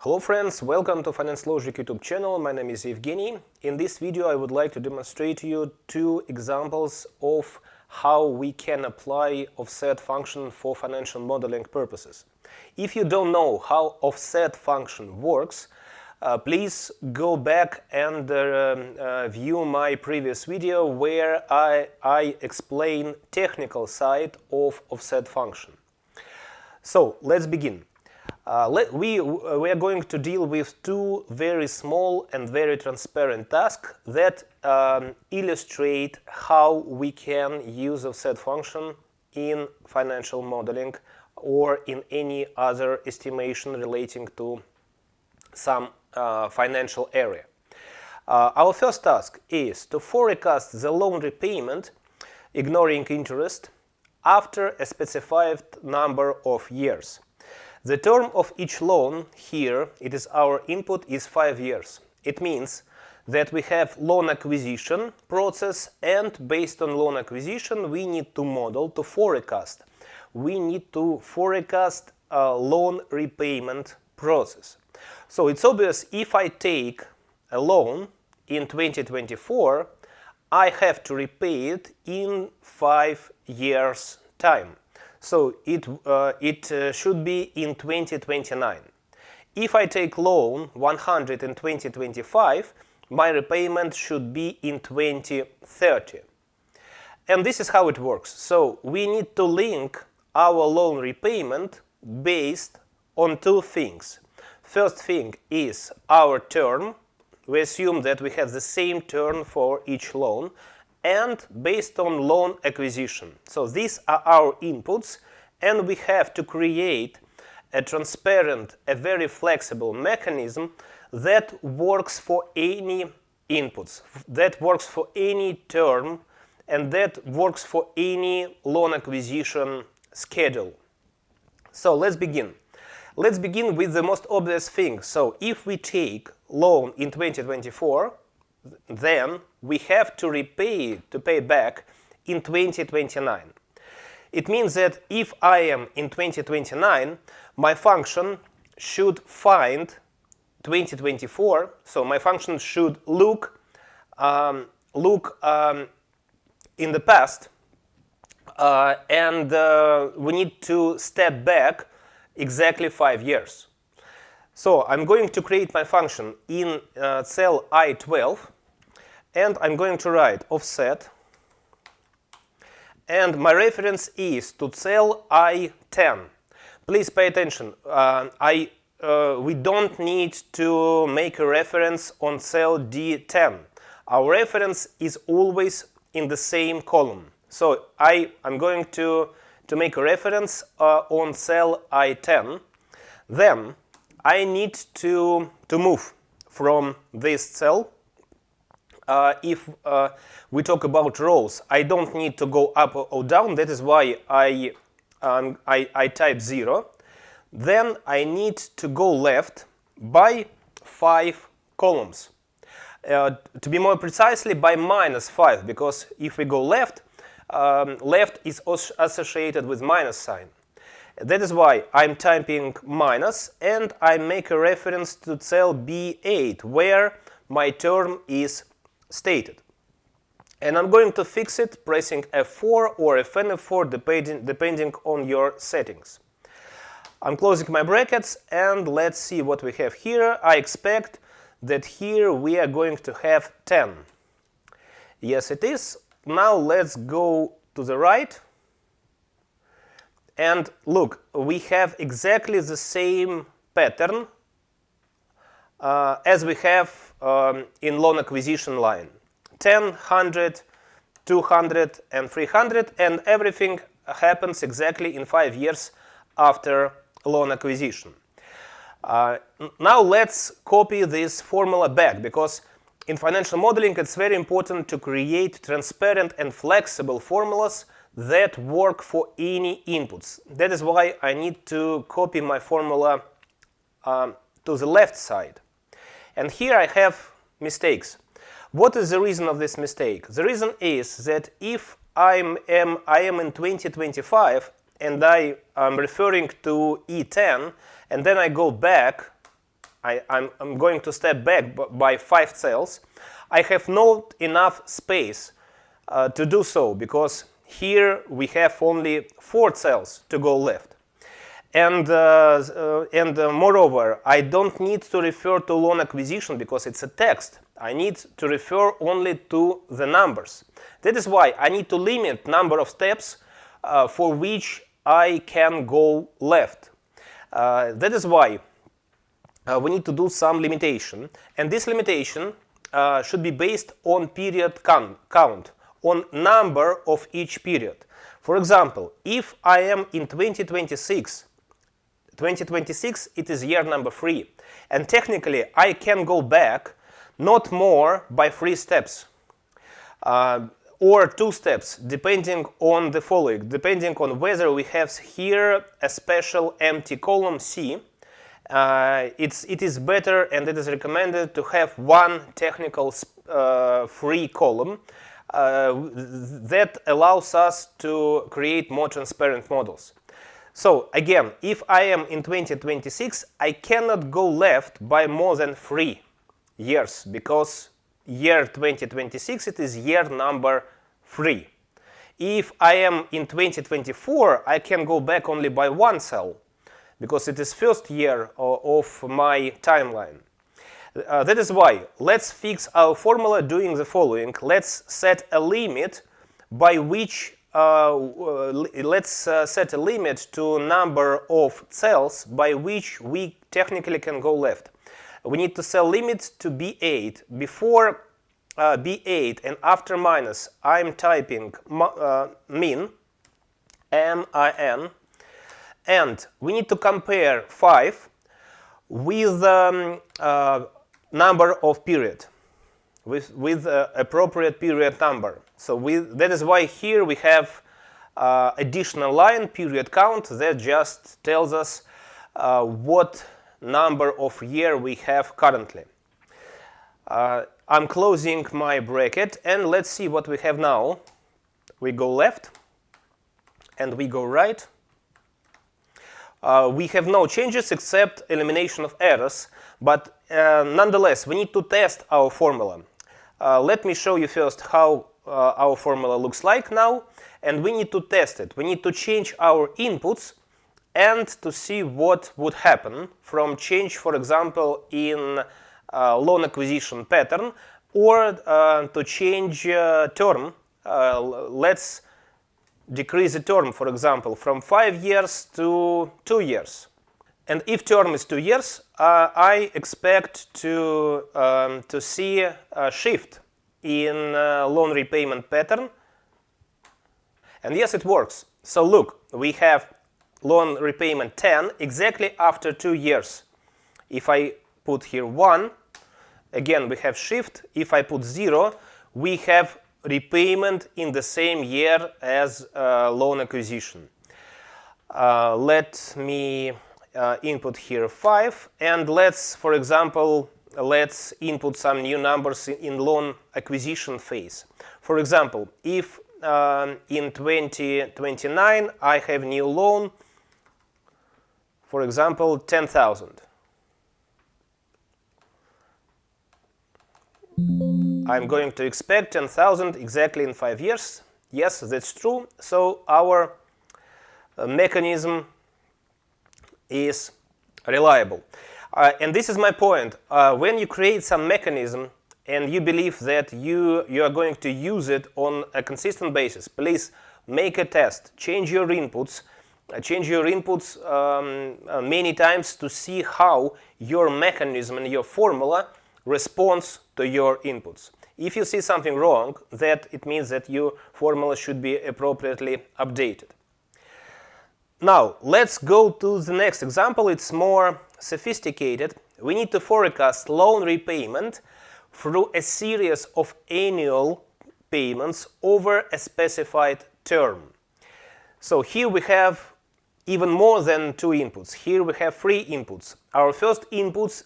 Hello friends, welcome to Finance Logic YouTube channel. My name is Evgeny. In this video I would like to demonstrate to you two examples of how we can apply offset function for financial modeling purposes. If you don't know how offset function works, please go back and view my previous video where I explain technical side of offset function. So let's begin. We are going to deal with two very small and very transparent tasks that illustrate how we can use offset function in financial modeling or in any other estimation relating to some financial area. Our first task is to forecast the loan repayment, ignoring interest, after a specified number of years. The term of each loan here, it is our input, is 5 years. It means that we have loan acquisition process, and based on loan acquisition we need to model, to forecast. We need to forecast a loan repayment process. So it's obvious, if I take a loan in 2024, I have to repay it in 5 years' time. So it should be in 2029. If I take loan 100 in 2025, my repayment should be in 2030. And this is how it works. So we need to link our loan repayment based on two things. First thing is our term. We assume that we have the same term for each loan, and based on loan acquisition. So these are our inputs, and we have to create a transparent, a very flexible mechanism that works for any inputs, that works for any term, and that works for any loan acquisition schedule. So let's begin. Let's begin with the most obvious thing. So if we take loan in 2024, then we have to pay back in 2029. It means that if I am in 2029, my function should find 2024. So my function should look in the past, and we need to step back exactly 5 years. So I'm going to create my function in cell I12, and I'm going to write offset, and my reference is to cell I10. Please pay attention. We don't need to make a reference on cell D10. Our reference is always in the same column. So I'm going to make a reference on cell I10. Then I need to move from this cell. If we talk about rows, I don't need to go up or down. That is why I type 0. Then I need to go left by 5 columns. To be more precisely, by -5, because if we go left, left is associated with minus sign. That is why I'm typing minus, and I make a reference to cell B8, where my term is stated. And I'm going to fix it pressing F4 or F4 depending on your settings. I'm closing my brackets, and let's see what we have here. I expect that here we are going to have 10. Yes, it is. Now let's go to the right. And look, we have exactly the same pattern as we have in loan acquisition line. 10, 100, 200, and 300, and everything happens exactly in 5 years after loan acquisition. Now let's copy this formula back, because in financial modeling it's very important to create transparent and flexible formulas that work for any inputs. That is why I need to copy my formula to the left side. And here I have mistakes. What is the reason of this mistake? The reason is that if I am in 2025 and I am referring to E10, and then I go back I'm going to step back by 5 cells, I have not enough space to do so, because here we have only 4 cells to go left. And moreover, I don't need to refer to loan acquisition because it's a text. I need to refer only to the numbers. That is why I need to limit number of steps for which I can go left. That is why we need to do some limitation. And this limitation should be based on period count, on number of each period. For example, if I am in 2026, it is year number 3. And technically, I can go back not more by 3 steps or 2 steps, depending on the following, depending on whether we have here a special empty column C. It is better and it is recommended to have one technical free column that allows us to create more transparent models. So again, if I am in 2026, I cannot go left by more than 3 years, because year 2026, it is year number 3. If I am in 2024, I can go back only by 1 cell, because it is first year of my timeline. That is why let's fix our formula doing the following. Let's set a limit by which set a limit to number of cells by which we technically can go left. We need to set limit to B8. Before B8 and after minus, I'm typing min, M-I-N, and we need to compare 5 with number of period, with appropriate period number. So that is why here we have additional line, period count, that just tells us what number of year we have currently. I'm closing my bracket, and let's see what we have now. We go left and we go right. We have no changes except elimination of errors, but nonetheless we need to test our formula. Let me show you first how our formula looks like now, and we need to test it. We need to change our inputs and to see what would happen from change, for example, in loan acquisition pattern, or to change term. Let's decrease the term, for example, from 5 years to 2 years. And if term is 2 years, I expect to see a shift in loan repayment pattern. And yes, it works. So look, we have loan repayment 10 exactly after 2 years. If I put here 1, again we have shift. If I put 0, we have repayment in the same year as loan acquisition. Let me input here 5, and let's, for example, let's input some new numbers in loan acquisition phase. For example, if in 2029 I have new loan, for example, 10,000. I'm going to expect 10,000 exactly in 5 years. Yes, that's true. So our mechanism is reliable. And this is my point. When you create some mechanism and you believe that you are going to use it on a consistent basis, please make a test. Change your inputs. Many times to see how your mechanism and your formula responds to your inputs. If you see something wrong, that it means that your formula should be appropriately updated. Now, let's go to the next example. It's more sophisticated. We need to forecast loan repayment through a series of annual payments over a specified term. So here we have even more than 2 inputs. Here we have 3 inputs. Our first input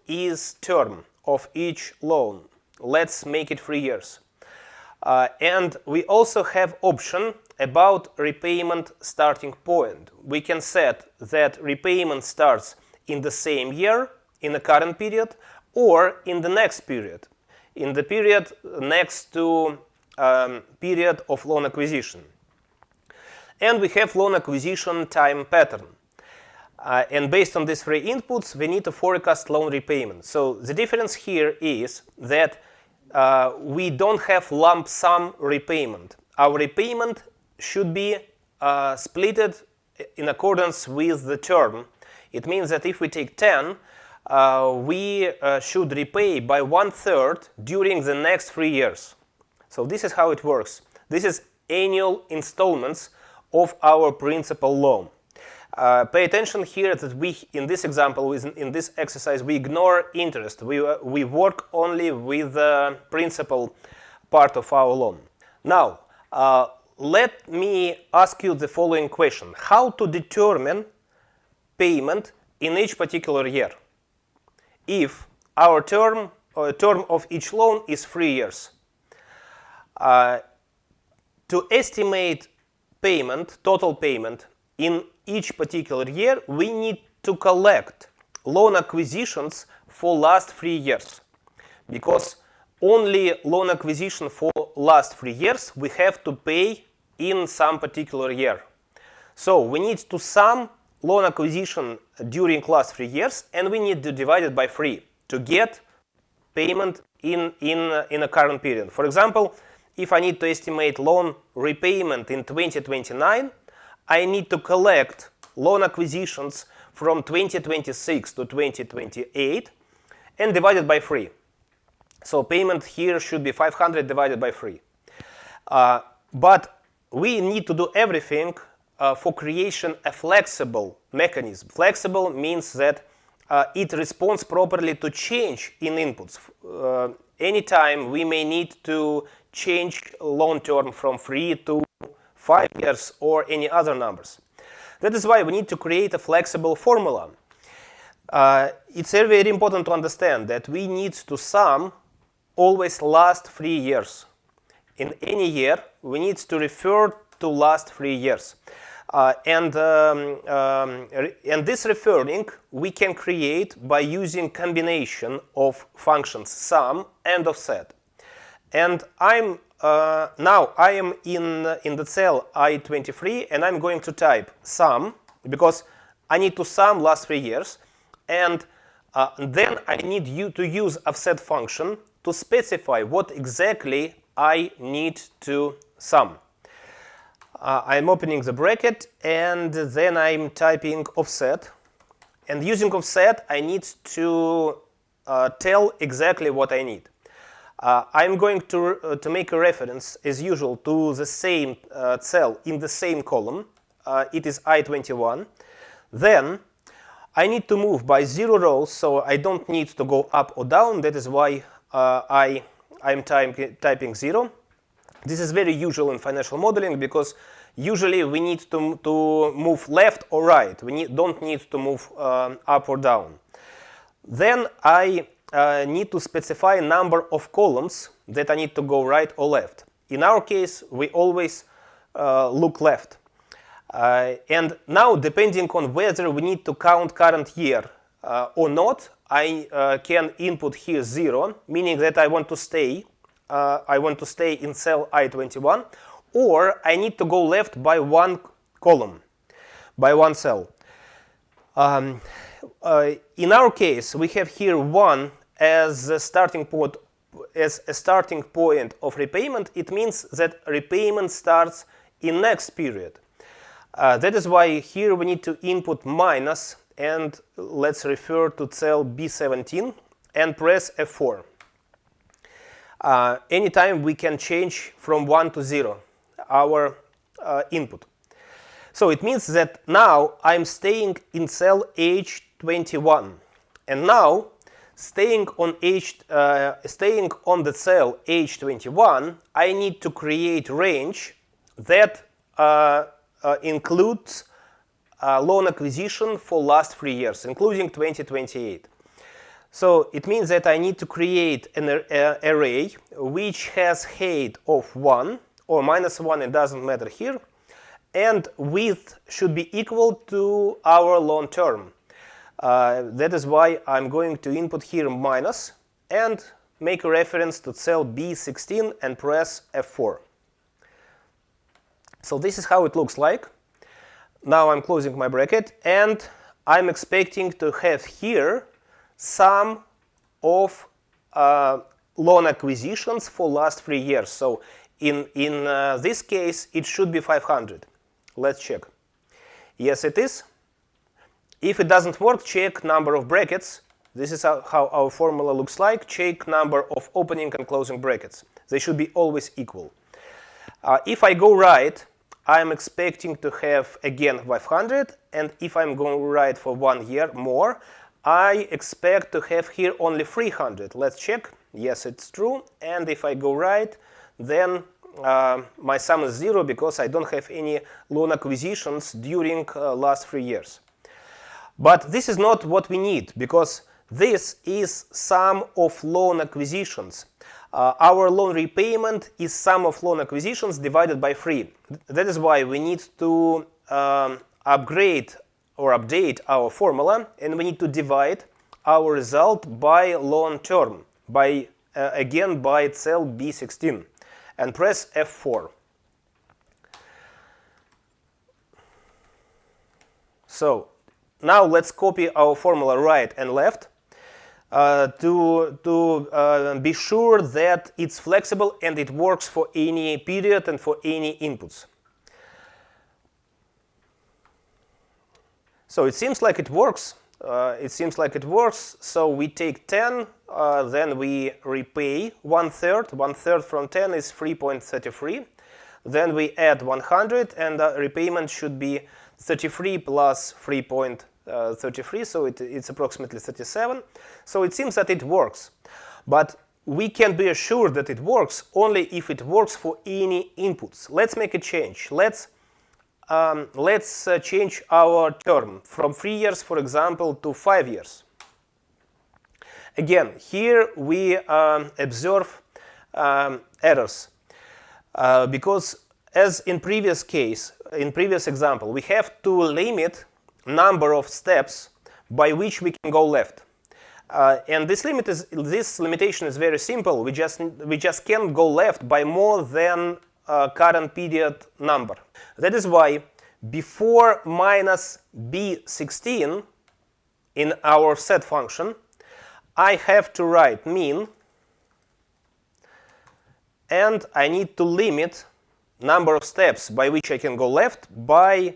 is term of each loan. Let's make it 3 years. And we also have option about repayment starting point. We can set that repayment starts in the same year in the current period or in the next period, in the period next to period of loan acquisition. And we have loan acquisition time pattern. And based on these three inputs, we need to forecast loan repayment. So the difference here is that we don't have lump sum repayment. Our repayment should be splitted in accordance with the term. It means that if we take 10, we should repay by 1/3 during the next 3 years. So this is how it works. This is annual installments of our principal loan. Pay attention here that we, in this example, in this exercise, we ignore interest. We work only with the principal part of our loan. Now, let me ask you the following question. How to determine payment in each particular year if our term of each loan is 3 years? To estimate payment, total payment, in each particular year, we need to collect loan acquisitions for last 3 years. Because only loan acquisition for last 3 years we have to pay in some particular year. So we need to sum loan acquisition during last 3 years, and we need to divide it by 3 to get payment in a current period. For example, if I need to estimate loan repayment in 2029, I need to collect loan acquisitions from 2026 to 2028 and divide it by 3. So payment here should be 500 divided by 3. But we need to do everything for creation a flexible mechanism. Flexible means that it responds properly to change in inputs. Anytime we may need to change loan term from 3 to 5 years or any other numbers. That is why we need to create a flexible formula. It's very important to understand that we need to sum always last 3 years. In any year, we need to refer to last 3 years. And this referring we can create by using combination of functions sum and offset. And now I am in the cell I23, and I'm going to type sum because I need to sum last 3 years, and then I need you to use offset function to specify what exactly I need to sum. I'm opening the bracket, and then I'm typing offset, and using offset I need to tell exactly what I need. I'm going to make a reference, as usual, to the same cell in the same column. It is I21. Then I need to move by 0 rows, so I don't need to go up or down. That is why I'm typing 0. This is very usual in financial modeling because usually we need to move left or right. We don't need to move up or down. Then I need to specify a number of columns that I need to go right or left. In our case, we always look left. And now, depending on whether we need to count current year or not, I can input here 0, meaning that I want to stay in cell I21, or I need to go left by 1 column, by 1 cell. In our case, we have here 1 as a starting point of repayment. It means that repayment starts in next period. That is why here we need to input minus, and let's refer to cell B17 and press F4. Anytime we can change from 1 to 0 our input. So it means that now I'm staying in cell H21, and now staying on the cell H21, I need to create range that includes loan acquisition for last 3 years, including 2028. So it means that I need to create an array which has height of 1 or minus 1, it doesn't matter here, and width should be equal to our loan term. That is why I'm going to input here minus and make a reference to cell B16 and press F4. So this is how it looks like. Now I'm closing my bracket, and I'm expecting to have here sum of loan acquisitions for last 3 years. So in this case, it should be 500. Let's check. Yes, it is. If it doesn't work, check number of brackets. This is how our formula looks like. Check number of opening and closing brackets. They should be always equal. If I go right, I'm expecting to have again 500, and if I'm going right for 1 year more, I expect to have here only 300. Let's check. Yes, it's true. And if I go right, then my sum is 0 because I don't have any loan acquisitions during last 3 years. But this is not what we need, because this is sum of loan acquisitions. Our loan repayment is sum of loan acquisitions divided by 3. That is why we need to upgrade or update our formula, and we need to divide our result by loan term, again by cell B16, and press F4. So now let's copy our formula right and left to be sure that it's flexible and it works for any period and for any inputs. So it seems like it works. So we take 10, then we repay 1/3. 1/3 from 10 is 3.33. Then we add 100, and repayment should be 33 plus 3.33, so it's approximately 37. So it seems that it works. But we can be assured that it works only if it works for any inputs. Let's make a change. Let's change our term from 3 years, for example, to 5 years. Again, here we observe errors because, as in previous example, we have to limit number of steps by which we can go left. And this limitation is very simple. We just can't go left by more than current period number. That is why before minus B16 in our set function, I have to write min, and I need to limit number of steps by which I can go left by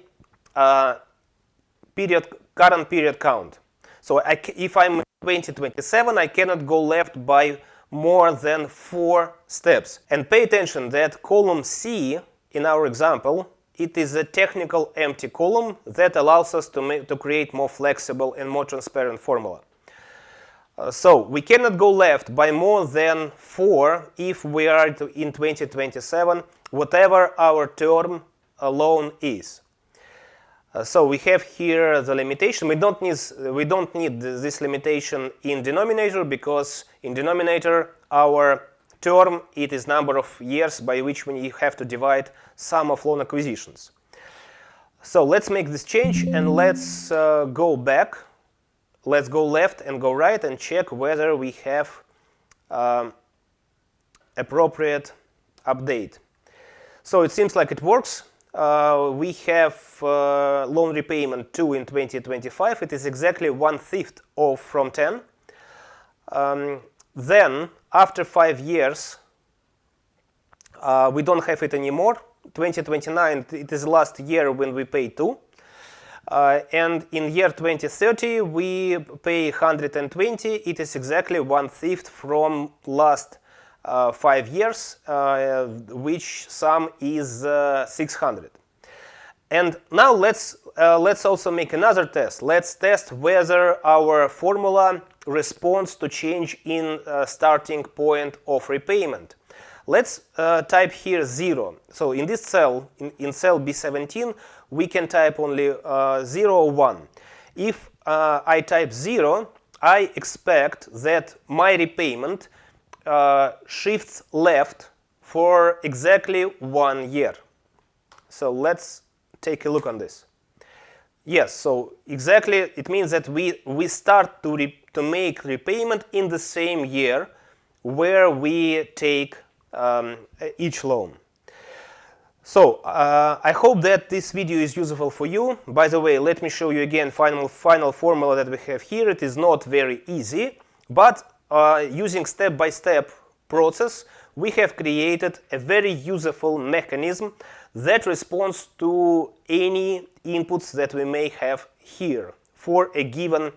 current period count. So if I'm 2027, I cannot go left by more than 4 steps. And pay attention that column C in our example, it is a technical empty column that allows us to create more flexible and more transparent formula. So we cannot go left by more than 4 if we are in 2027, whatever our term loan is. So we have here the limitation. We don't need this limitation in denominator, because in denominator our term, it is number of years by which we have to divide sum of loan acquisitions. So let's make this change, and let's go back. Let's go left and go right and check whether we have appropriate update. So it seems like it works. We have loan repayment 2 in 2025. It is exactly 1/5 from 10. Then, after 5 years, we don't have it anymore. 2029, it is last year when we pay 2. And in year 2030, we pay 120. It is exactly 1/5 from last 5 years, which sum is 600. And now let's also make another test. Let's test whether our formula responds to change in starting point of repayment. Let's type here 0. So in this cell, in cell B17, we can type only 0 or 1. If I type 0, I expect that my repayment shifts left for exactly 1 year. So let's take a look on this. Yes, so exactly, it means that we start to make repayment in the same year where we take each loan. So I hope that this video is useful for you. By the way, let me show you again final formula that we have here. It is not very easy, but using step-by-step process, we have created a very useful mechanism that responds to any inputs that we may have here for a given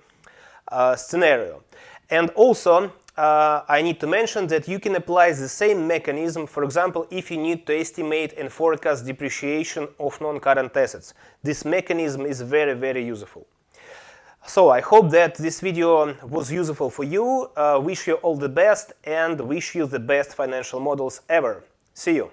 scenario. And also, I need to mention that you can apply the same mechanism, for example, if you need to estimate and forecast depreciation of non-current assets. This mechanism is very, very useful. So I hope that this video was useful for you. Wish you all the best and wish you the best financial models ever. See you.